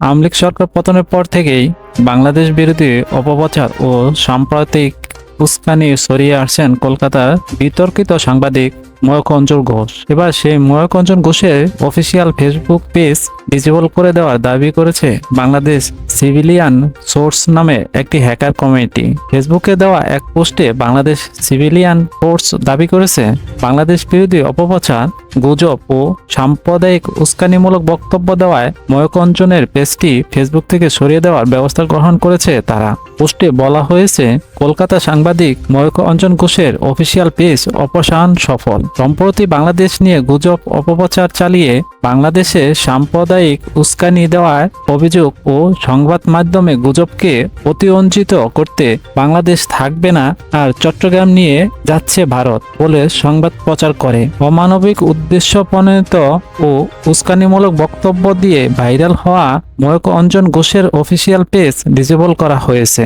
আওয়ামী লীগ সরকার পতনের পর থেকেই বাংলাদেশ বিরোধী অপপ্রচার ও সাম্প্রতিক উস্কানি ছড়িয়ে আসছেন কলকাতার বিতর্কিত সাংবাদিক ময়ূখ অঞ্জন ঘোষ। এবার সেই ময়ূখ অঞ্জন ঘোষের অফিসিয়াল ফেসবুক পেজ ডিসেবল করে দেওয়ার দাবি করেছে বাংলাদেশ সিভিলিয়ান সোর্স নামে একটি হ্যাকার কমিটি। ফেসবুকে দেওয়া এক পোস্টে বাংলাদেশ সিভিলিয়ান ফোর্স দাবি করেছে, বাংলাদেশ বিরোধী অপপ্রচার, গুজব ও সাম্প্রদায়িক উস্কানিমূলক বক্তব্য দেওয়ায় ময়ূখ অঞ্জনের পেজটি ফেসবুক থেকে সরিয়ে দেওয়ার ব্যবস্থা গ্রহণ করেছে তারা। পোস্টে বলা হয়েছে, কলকাতা সাংবাদিক ময়ূখ অঞ্জন ঘোষের অফিসিয়াল পেজ অপসারণ সফল। সম্প্রতি বাংলাদেশ নিয়ে গুজব অপপ্রচার চালিয়ে বাংলাদেশে সাম্প্রদায়িক উস্কানি দেওয়ার অভিযোগ ও সংবাদ মাধ্যমে গুজবকে প্রতিরঞ্জিত করতে বাংলাদেশ থাকবে না আর চট্টগ্রাম নিয়ে যাচ্ছে ভারত বলে সংবাদ প্রচার করে অমানবিক উদ্দেশ্য প্রণীত ও উস্কানিমূলক বক্তব্য দিয়ে ভাইরাল হওয়া ময়ূখ অঞ্জন ঘোষের অফিসিয়াল পেজ ডিসেবল করা হয়েছে।